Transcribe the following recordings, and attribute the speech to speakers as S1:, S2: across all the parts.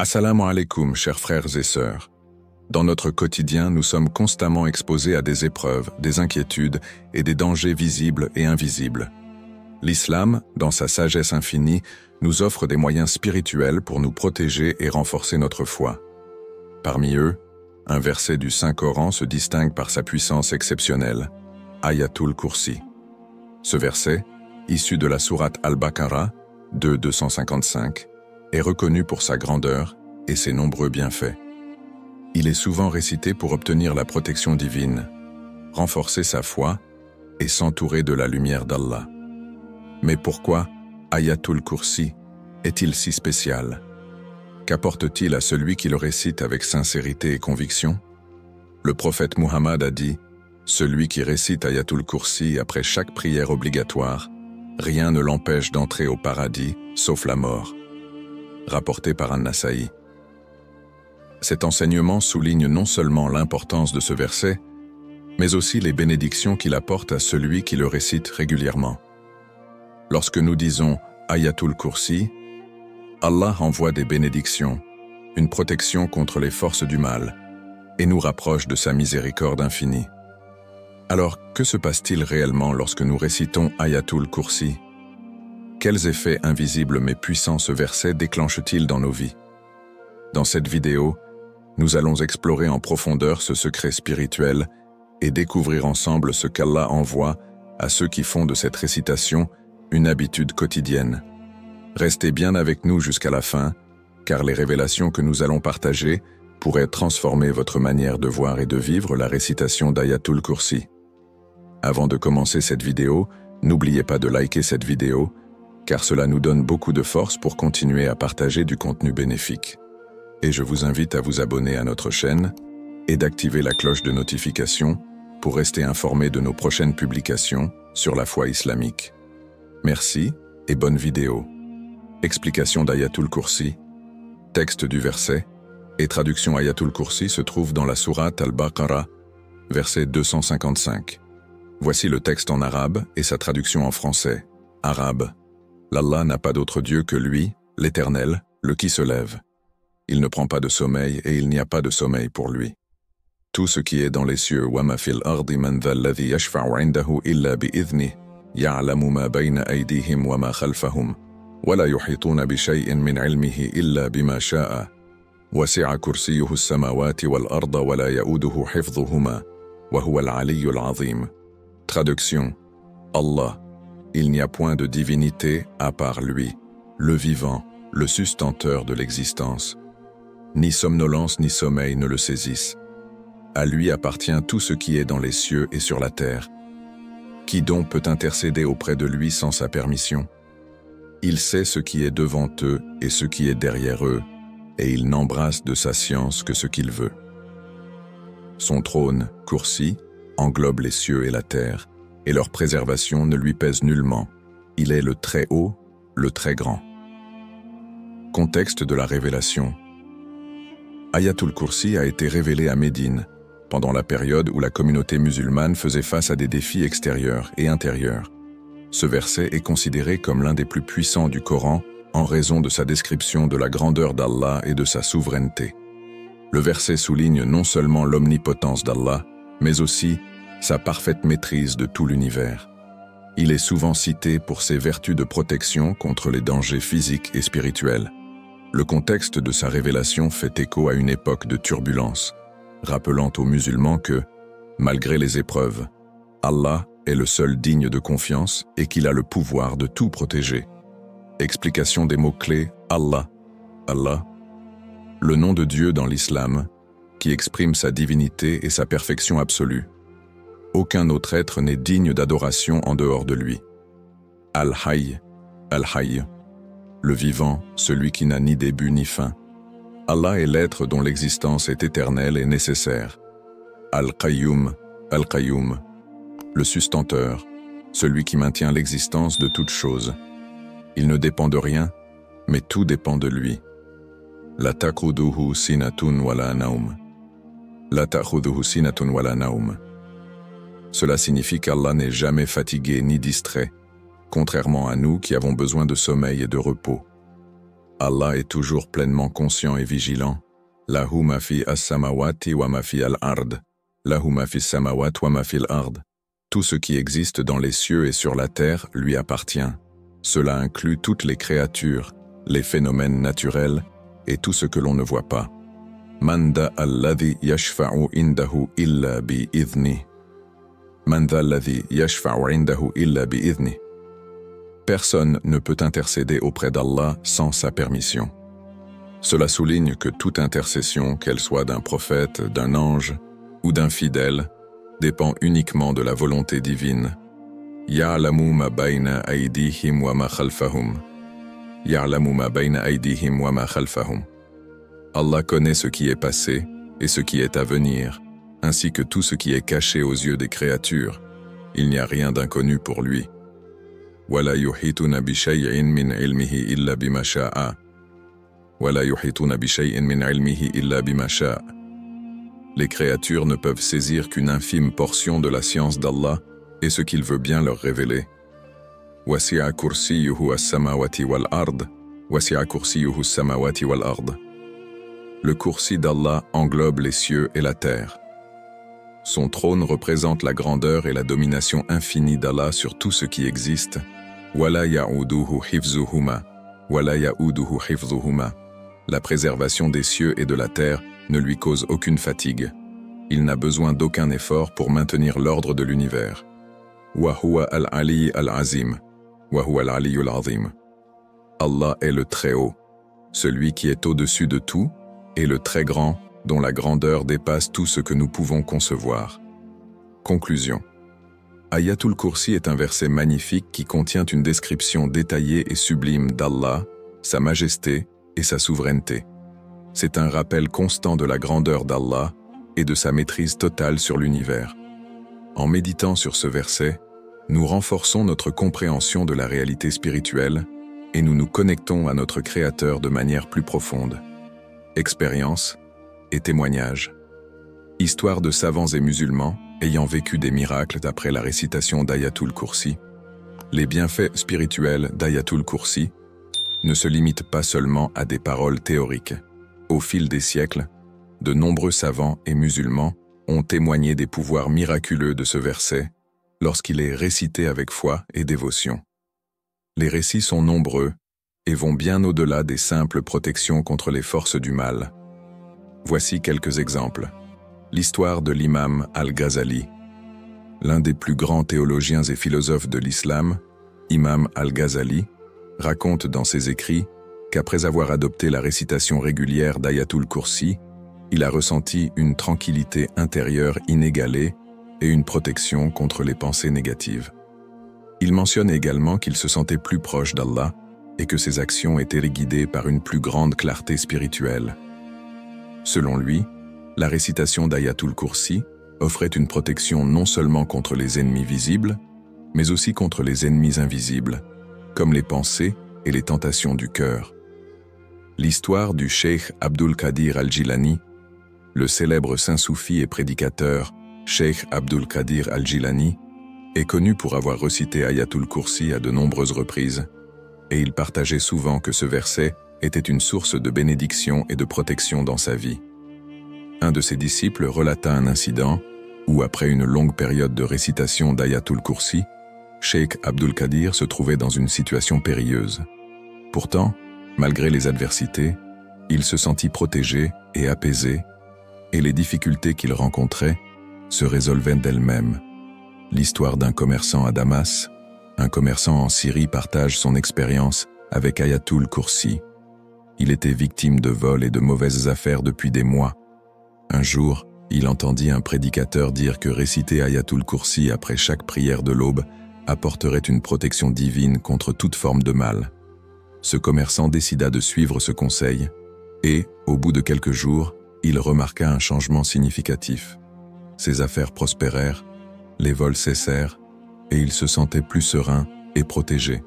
S1: Assalamu alaikum, chers frères et sœurs. Dans notre quotidien, nous sommes constamment exposés à des épreuves, des inquiétudes et des dangers visibles et invisibles. L'islam, dans sa sagesse infinie, nous offre des moyens spirituels pour nous protéger et renforcer notre foi. Parmi eux, un verset du Saint-Coran se distingue par sa puissance exceptionnelle, Ayatul Kursi. Ce verset, issu de la sourate Al-Baqarah, 255, est reconnu pour sa grandeur et ses nombreux bienfaits. Il est souvent récité pour obtenir la protection divine, renforcer sa foi et s'entourer de la lumière d'Allah. Mais pourquoi Ayatul Kursi est-il si spécial? Qu'apporte-t-il à celui qui le récite avec sincérité et conviction? Le prophète Muhammad a dit « Celui qui récite Ayatul Kursi après chaque prière obligatoire, rien ne l'empêche d'entrer au paradis, sauf la mort. » Rapporté par An-Nasa'i. Cet enseignement souligne non seulement l'importance de ce verset, mais aussi les bénédictions qu'il apporte à celui qui le récite régulièrement. Lorsque nous disons Ayatul Kursi, Allah envoie des bénédictions, une protection contre les forces du mal, et nous rapproche de sa miséricorde infinie. Alors, que se passe-t-il réellement lorsque nous récitons Ayatul Kursi? Quels effets invisibles mais puissants ce verset déclenche-t-il dans nos vies? Dans cette vidéo, nous allons explorer en profondeur ce secret spirituel et découvrir ensemble ce qu'Allah envoie à ceux qui font de cette récitation une habitude quotidienne. Restez bien avec nous jusqu'à la fin, car les révélations que nous allons partager pourraient transformer votre manière de voir et de vivre la récitation d'Ayatul Kursi. Avant de commencer cette vidéo, n'oubliez pas de liker cette vidéo, car cela nous donne beaucoup de force pour continuer à partager du contenu bénéfique. Et je vous invite à vous abonner à notre chaîne et d'activer la cloche de notification pour rester informé de nos prochaines publications sur la foi islamique. Merci et bonne vidéo. Explication d'Ayatul Kursi, texte du verset et traduction Ayatul Kursi se trouve dans la sourate Al-Baqarah, verset 255. Voici le texte en arabe et sa traduction en français, arabe. L'Allah n'a pas d'autre Dieu que lui, l'Éternel, le qui se lève. Il ne prend pas de sommeil et il n'y a pas de sommeil pour lui. Tout ce qui est dans les cieux, wa ma fil ardi man dha alladhi yashfa'u 'indahu illa bi'idhnihi, ya'lamu ma bayna aydihim wa ma khalfahum, wa la yuhituna bi shay'in min 'ilmihi illa bima sha'a. Wasi'a kursiyyuhu as-samawati wal arda wa la ya'uduhu hifdhuhuma, wa huwa al-'aliyyul 'azim. Traduction. Allah. Il n'y a point de divinité à part lui, le vivant, le sustenteur de l'existence. Ni somnolence ni sommeil ne le saisissent. À lui appartient tout ce qui est dans les cieux et sur la terre. Qui donc peut intercéder auprès de lui sans sa permission? Il sait ce qui est devant eux et ce qui est derrière eux, et il n'embrasse de sa science que ce qu'il veut. Son trône, Kursi, englobe les cieux et la terre, et leur préservation ne lui pèse nullement. Il est le très haut, le très grand. Contexte de la révélation. Ayatul Kursi a été révélé à Médine, pendant la période où la communauté musulmane faisait face à des défis extérieurs et intérieurs. Ce verset est considéré comme l'un des plus puissants du Coran en raison de sa description de la grandeur d'Allah et de sa souveraineté. Le verset souligne non seulement l'omnipotence d'Allah, mais aussi sa parfaite maîtrise de tout l'univers. Il est souvent cité pour ses vertus de protection contre les dangers physiques et spirituels. Le contexte de sa révélation fait écho à une époque de turbulence, rappelant aux musulmans que, malgré les épreuves, Allah est le seul digne de confiance et qu'il a le pouvoir de tout protéger. Explication des mots-clés Allah. Allah, le nom de Dieu dans l'islam, qui exprime sa divinité et sa perfection absolue. Aucun autre être n'est digne d'adoration en dehors de lui. Al-Hayy, Al-Hayy, le vivant, celui qui n'a ni début ni fin. Allah est l'être dont l'existence est éternelle et nécessaire. Al-Qayyum, Al-Qayyum, le sustenteur, celui qui maintient l'existence de toute chose. Il ne dépend de rien, mais tout dépend de lui. La ta'khuduhu sinatun wa la naum. La ta'khuduhu sinatun wa la naum. Cela signifie qu'Allah n'est jamais fatigué ni distrait, contrairement à nous qui avons besoin de sommeil et de repos. Allah est toujours pleinement conscient et vigilant. Lahu ma fi as-samawati wa ma fi al-ard. Lahu ma fi as-samawati wa ma fi al-ard. Tout ce qui existe dans les cieux et sur la terre lui appartient. Cela inclut toutes les créatures, les phénomènes naturels et tout ce que l'on ne voit pas. Man dha alladhi yashfa'u indahu illa bi-idhnih. Man dha alladhi yashfa'u indahu illa bi-idhnih. Personne ne peut intercéder auprès d'Allah sans sa permission. Cela souligne que toute intercession, qu'elle soit d'un prophète, d'un ange ou d'un fidèle, dépend uniquement de la volonté divine. Ya'lamu ma bayna aydihim wa ma khalfahum. Ya'lamu ma bayna aydihim wa ma khalfahum. Allah connaît ce qui est passé et ce qui est à venir, ainsi que tout ce qui est caché aux yeux des créatures. Il n'y a rien d'inconnu pour lui. وَلَا يُحِيطُونَ بِشَيْءٍ مِّنْ عِلْمِهِ إِلَّا بِمَا شَاءَ. وَلَا يُحِيطُونَ بِشَيْءٍ مِّنْ عِلْمِهِ إِلَّا بِمَا شَاءَ. Les créatures ne peuvent saisir qu'une infime portion de la science d'Allah et ce qu'il veut bien leur révéler. وَسِعَ كُرْسِيُّهُ السَّمَاوَاتِ وَالْأَرْضِ. وَسِعَ كُرْسِيُّهُ السَّمَاوَاتِ وَالْأَرْضِ. Le kursi d'Allah englobe les cieux et la terre. Son trône représente la grandeur et la domination infinie d'Allah sur tout ce qui existe. وَلَا يَعُودُهُ حِفْظُهُمَا. وَلَا يَعُودُهُ حِفْظُهُمَا. La préservation des cieux et de la terre ne lui cause aucune fatigue. Il n'a besoin d'aucun effort pour maintenir l'ordre de l'univers. وَهُوَ الْعَلِيُّ الْعَظِيمُ. وَهُوَ الْعَلِيُّ الْعَظِيمُ. Allah est le Très-Haut, celui qui est au-dessus de tout, et le Très Grand, dont la grandeur dépasse tout ce que nous pouvons concevoir. Conclusion. Ayatul Kursi est un verset magnifique qui contient une description détaillée et sublime d'Allah, sa majesté et sa souveraineté. C'est un rappel constant de la grandeur d'Allah et de sa maîtrise totale sur l'univers. En méditant sur ce verset, nous renforçons notre compréhension de la réalité spirituelle et nous nous connectons à notre Créateur de manière plus profonde. Expérience et témoignages. Histoire de savants et musulmans ayant vécu des miracles d'après la récitation d'Ayatul Kursi. Les bienfaits spirituels d'Ayatul Kursi ne se limitent pas seulement à des paroles théoriques. Au fil des siècles, de nombreux savants et musulmans ont témoigné des pouvoirs miraculeux de ce verset lorsqu'il est récité avec foi et dévotion. Les récits sont nombreux et vont bien au-delà des simples protections contre les forces du mal. Voici quelques exemples. L'histoire de l'imam Al-Ghazali. L'un des plus grands théologiens et philosophes de l'islam, Imam Al-Ghazali, raconte dans ses écrits qu'après avoir adopté la récitation régulière d'Ayatul Kursi, il a ressenti une tranquillité intérieure inégalée et une protection contre les pensées négatives. Il mentionne également qu'il se sentait plus proche d'Allah et que ses actions étaient guidées par une plus grande clarté spirituelle. Selon lui, la récitation d'Ayatul Kursi offrait une protection non seulement contre les ennemis visibles, mais aussi contre les ennemis invisibles, comme les pensées et les tentations du cœur. L'histoire du Cheikh Abdul Qadir al-Jilani, le célèbre saint soufi et prédicateur Cheikh Abdul Qadir al-Jilani, est connu pour avoir recité Ayatul Kursi à de nombreuses reprises, et il partageait souvent que ce verset était une source de bénédiction et de protection dans sa vie. Un de ses disciples relata un incident où, après une longue période de récitation d'Ayatul Kursi, Cheikh Abdul Qadir se trouvait dans une situation périlleuse. Pourtant, malgré les adversités, il se sentit protégé et apaisé, et les difficultés qu'il rencontrait se résolvaient d'elles-mêmes. L'histoire d'un commerçant à Damas, un commerçant en Syrie partage son expérience avec Ayatul Kursi. Il était victime de vols et de mauvaises affaires depuis des mois. Un jour, il entendit un prédicateur dire que réciter Ayatul Kursi après chaque prière de l'aube apporterait une protection divine contre toute forme de mal. Ce commerçant décida de suivre ce conseil et, au bout de quelques jours, il remarqua un changement significatif. Ses affaires prospérèrent, les vols cessèrent et il se sentait plus serein et protégé.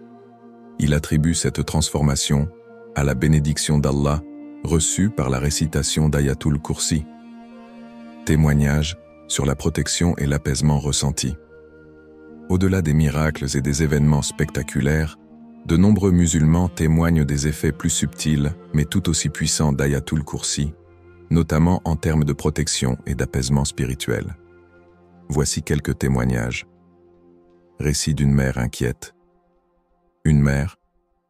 S1: Il attribue cette transformation à la bénédiction d'Allah reçue par la récitation d'Ayatul Kursi. Témoignage sur la protection et l'apaisement ressentis. Au-delà des miracles et des événements spectaculaires, De nombreux musulmans témoignent des effets plus subtils, mais tout aussi puissants d'Ayatul Kursi, notamment en termes de protection et d'apaisement spirituel. Voici quelques témoignages. Récit d'une mère inquiète. Une mère,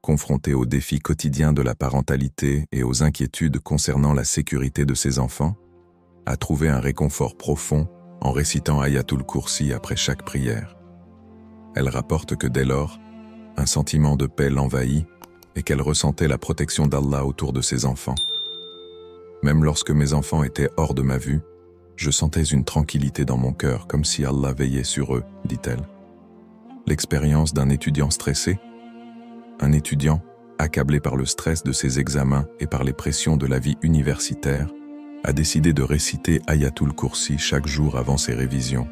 S1: confrontée aux défis quotidiens de la parentalité et aux inquiétudes concernant la sécurité de ses enfants, a trouvé un réconfort profond en récitant Ayatul Kursi après chaque prière. Elle rapporte que dès lors, un sentiment de paix l'envahit et qu'elle ressentait la protection d'Allah autour de ses enfants. Même lorsque mes enfants étaient hors de ma vue, je sentais une tranquillité dans mon cœur, comme si Allah veillait sur eux, dit-elle. L'expérience d'un étudiant stressé, un étudiant accablé par le stress de ses examens et par les pressions de la vie universitaire, a décidé de réciter Ayatul Kursi chaque jour avant ses révisions.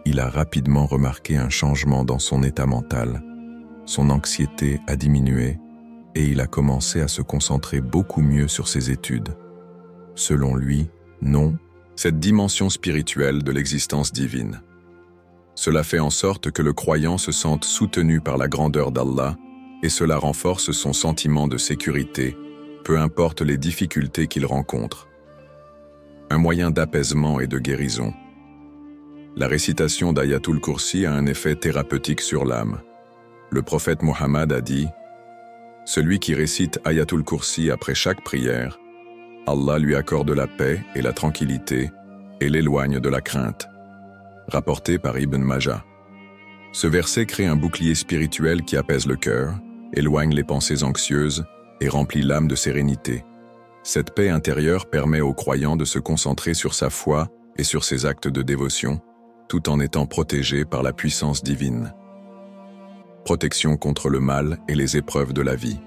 S1: Il a rapidement remarqué un changement dans son état mental. Son anxiété a diminué et il a commencé à se concentrer beaucoup mieux sur ses études. Selon lui, non, cette dimension spirituelle de l'existence divine. Cela fait en sorte que le croyant se sente soutenu par la grandeur d'Allah et cela renforce son sentiment de sécurité, peu importe les difficultés qu'il rencontre. Un moyen d'apaisement et de guérison. La récitation d'Ayatul Kursi a un effet thérapeutique sur l'âme. Le prophète Mohammed a dit « Celui qui récite Ayatul Kursi après chaque prière, Allah lui accorde la paix et la tranquillité et l'éloigne de la crainte. » Rapporté par Ibn Majah. Ce verset crée un bouclier spirituel qui apaise le cœur, éloigne les pensées anxieuses et remplit l'âme de sérénité. Cette paix intérieure permet au croyant de se concentrer sur sa foi et sur ses actes de dévotion, tout en étant protégé par la puissance divine. Protection contre le mal et les épreuves de la vie.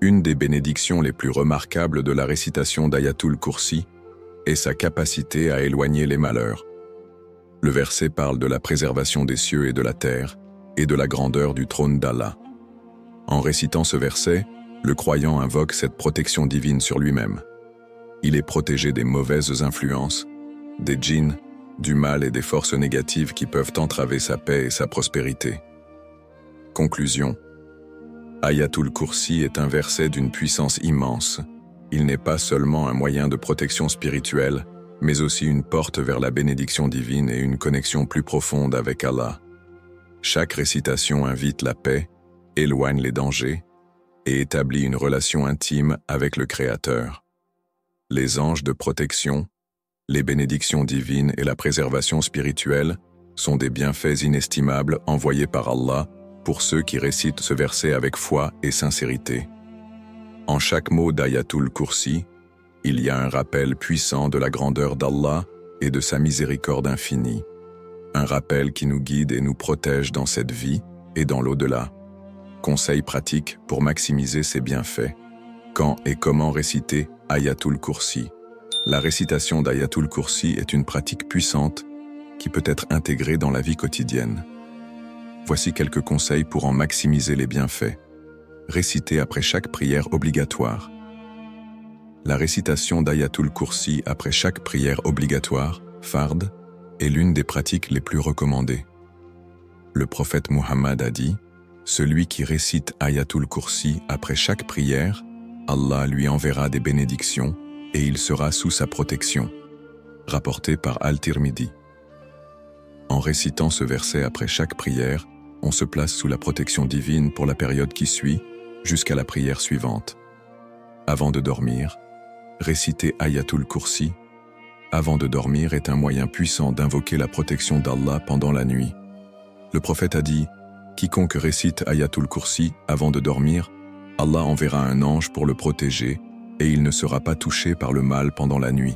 S1: Une des bénédictions les plus remarquables de la récitation d'Ayatul Kursi est sa capacité à éloigner les malheurs. Le verset parle de la préservation des cieux et de la terre et de la grandeur du trône d'Allah. En récitant ce verset, le croyant invoque cette protection divine sur lui-même. Il est protégé des mauvaises influences, des djinns, du mal et des forces négatives qui peuvent entraver sa paix et sa prospérité. Conclusion. Ayatul Kursi est un verset d'une puissance immense. Il n'est pas seulement un moyen de protection spirituelle, mais aussi une porte vers la bénédiction divine et une connexion plus profonde avec Allah. Chaque récitation invite la paix, éloigne les dangers et établit une relation intime avec le Créateur. Les anges de protection, les bénédictions divines et la préservation spirituelle sont des bienfaits inestimables envoyés par Allah pour ceux qui récitent ce verset avec foi et sincérité. En chaque mot d'Ayatul Kursi, il y a un rappel puissant de la grandeur d'Allah et de sa miséricorde infinie. Un rappel qui nous guide et nous protège dans cette vie et dans l'au-delà. Conseils pratiques pour maximiser ses bienfaits. Quand et comment réciter Ayatul Kursi? La récitation d'Ayatul Kursi est une pratique puissante qui peut être intégrée dans la vie quotidienne. Voici quelques conseils pour en maximiser les bienfaits. Réciter après chaque prière obligatoire. La récitation d'Ayatul Kursi après chaque prière obligatoire, fard, est l'une des pratiques les plus recommandées. Le prophète Mohammed a dit « Celui qui récite Ayatul Kursi après chaque prière, Allah lui enverra des bénédictions et il sera sous sa protection. » Rapporté par Al-Tirmidhi. En récitant ce verset après chaque prière, on se place sous la protection divine pour la période qui suit, jusqu'à la prière suivante. Avant de dormir, réciter Ayatul Kursi. Avant de dormir est un moyen puissant d'invoquer la protection d'Allah pendant la nuit. Le prophète a dit « Quiconque récite Ayatul Kursi avant de dormir, Allah enverra un ange pour le protéger et il ne sera pas touché par le mal pendant la nuit. »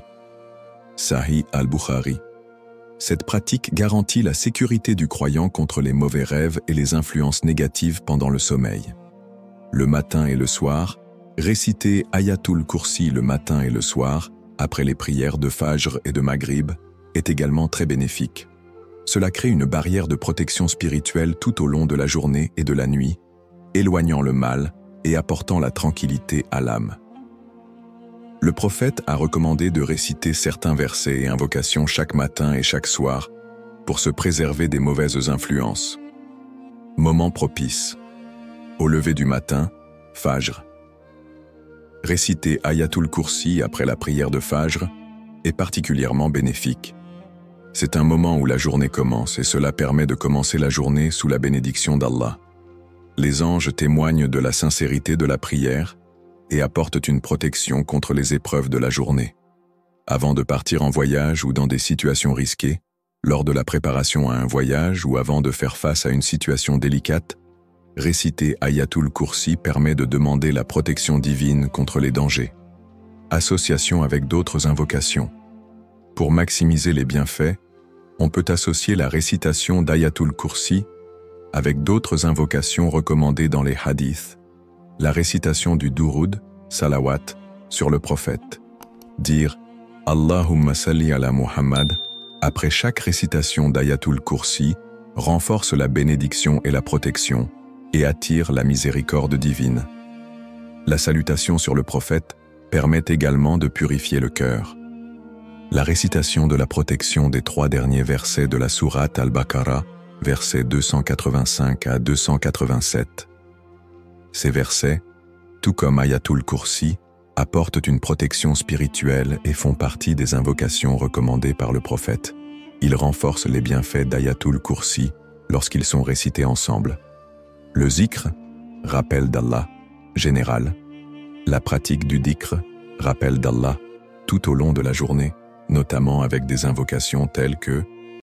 S1: Sahih al-Bukhari. Cette pratique garantit la sécurité du croyant contre les mauvais rêves et les influences négatives pendant le sommeil. Le matin et le soir, réciter Ayatul Kursi le matin et le soir, après les prières de Fajr et de Maghrib, est également très bénéfique. Cela crée une barrière de protection spirituelle tout au long de la journée et de la nuit, éloignant le mal et apportant la tranquillité à l'âme. Le prophète a recommandé de réciter certains versets et invocations chaque matin et chaque soir pour se préserver des mauvaises influences. Moment propice. Au lever du matin, Fajr. Réciter Ayatul Kursi après la prière de Fajr est particulièrement bénéfique. C'est un moment où la journée commence et cela permet de commencer la journée sous la bénédiction d'Allah. Les anges témoignent de la sincérité de la prière et apportent une protection contre les épreuves de la journée. Avant de partir en voyage ou dans des situations risquées, lors de la préparation à un voyage ou avant de faire face à une situation délicate, réciter Ayatul Kursi permet de demander la protection divine contre les dangers. Association avec d'autres invocations. Pour maximiser les bienfaits, on peut associer la récitation d'Ayatul Kursi avec d'autres invocations recommandées dans les hadiths, la récitation du Durud, salawat, sur le prophète. Dire « Allahumma salli ala Muhammad » après chaque récitation d'Ayatul Kursi renforce la bénédiction et la protection et attire la miséricorde divine. La salutation sur le prophète permet également de purifier le cœur. La récitation de la protection des 3 derniers versets de la sourate Al-Baqarah, versets 285 à 287. Ces versets, tout comme Ayatul Kursi, apportent une protection spirituelle et font partie des invocations recommandées par le prophète. Ils renforcent les bienfaits d'Ayatul Kursi lorsqu'ils sont récités ensemble. Le zikr, rappel d'Allah, général. La pratique du dhikr, rappel d'Allah, tout au long de la journée, notamment avec des invocations telles que